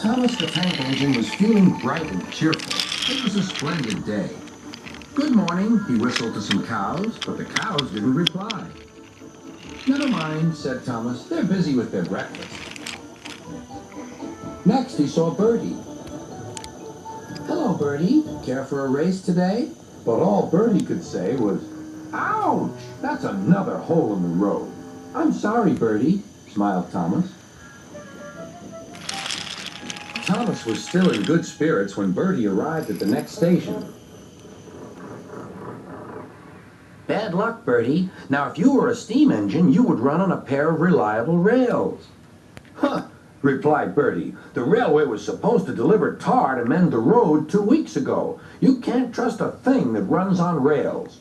Thomas the Tank Engine was feeling bright and cheerful. It was a splendid day. "Good morning," he whistled to some cows, but the cows didn't reply. "Never mind," said Thomas. "They're busy with their breakfast." Next, he saw Bertie. "Hello, Bertie. Care for a race today?" But all Bertie could say was, "Ouch! That's another hole in the road." "I'm sorry, Bertie," smiled Thomas. Thomas was still in good spirits when Bertie arrived at the next station. "Bad luck, Bertie. Now, if you were a steam engine, you would run on a pair of reliable rails." "Huh," replied Bertie. "The railway was supposed to deliver tar to mend the road 2 weeks ago. You can't trust a thing that runs on rails."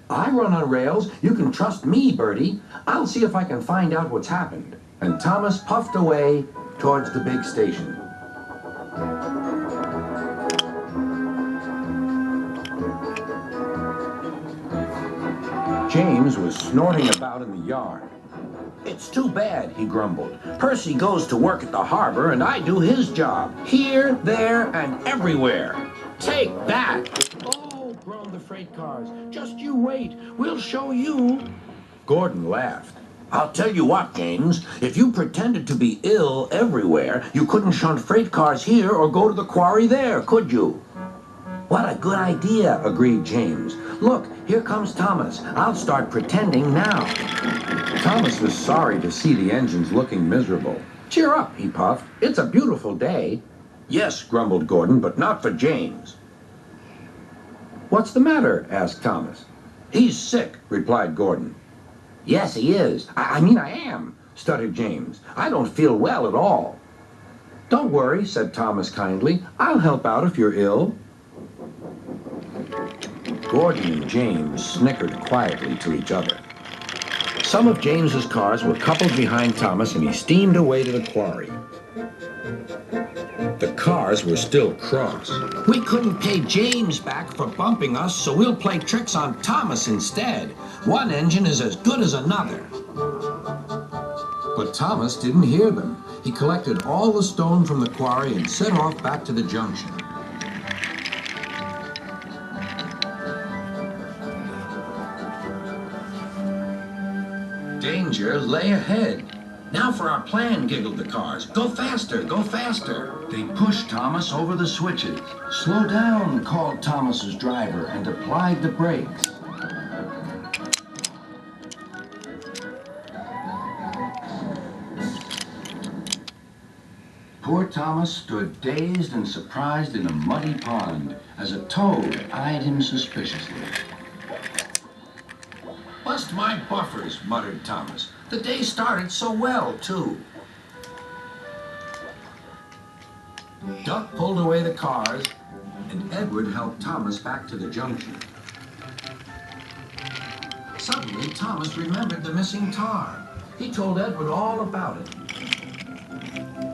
"I run on rails. You can trust me, Bertie. I'll see if I can find out what's happened." And Thomas puffed away towards the big station. James was snorting about in the yard. "It's too bad," he grumbled. "Percy goes to work at the harbor and I do his job. Here, there, and everywhere. Take that!" "Oh," groaned the freight cars. "Just you wait. We'll show you." Gordon laughed. "I'll tell you what, James. If you pretended to be ill everywhere, you couldn't shunt freight cars here or go to the quarry there, could you?" "What a good idea," agreed James. "Look, here comes Thomas. I'll start pretending now." Thomas was sorry to see the engines looking miserable. "Cheer up," he puffed. "It's a beautiful day." "Yes," grumbled Gordon, "but not for James." "What's the matter?" asked Thomas. "He's sick," replied Gordon. "Yes, he is. I am," stuttered James. "I don't feel well at all." "Don't worry," said Thomas kindly. "I'll help out if you're ill." Gordon and James snickered quietly to each other. Some of James's cars were coupled behind Thomas, and he steamed away to the quarry. The cars were still cross. "We couldn't pay James back for bumping us, so we'll play tricks on Thomas instead. One engine is as good as another." But Thomas didn't hear them. He collected all the stone from the quarry and set off back to the junction. Danger lay ahead. "Now for our plan," giggled the cars. "Go faster, go faster." They pushed Thomas over the switches. "Slow down," called Thomas's driver and applied the brakes. Poor Thomas stood dazed and surprised in a muddy pond as a toad eyed him suspiciously. "Bust my buffers," muttered Thomas. "The day started so well, too." Duck pulled away the cars, and Edward helped Thomas back to the junction. Suddenly, Thomas remembered the missing tar. He told Edward all about it.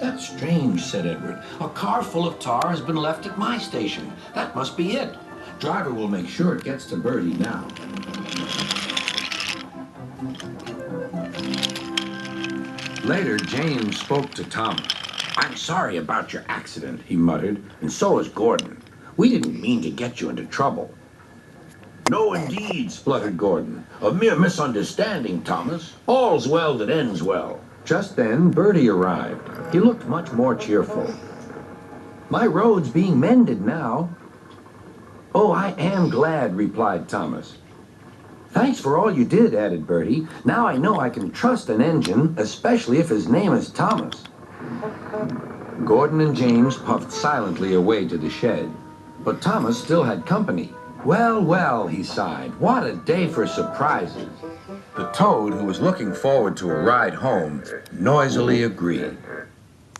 "That's strange," said Edward. "A car full of tar has been left at my station. That must be it. Driver will make sure it gets to Bertie now." Later, James spoke to Thomas. "I'm sorry about your accident," he muttered, "and so is Gordon. We didn't mean to get you into trouble." "No, indeed," spluttered Gordon. "A mere misunderstanding, Thomas. All's well that ends well." Just then, Bertie arrived. He looked much more cheerful. "My road's being mended now." "Oh, I am glad," replied Thomas. "Thanks for all you did," added Bertie. "Now I know I can trust an engine, especially if his name is Thomas." Gordon and James puffed silently away to the shed. But Thomas still had company. "Well, well," he sighed. "What a day for surprises." The toad, who was looking forward to a ride home, noisily agreed.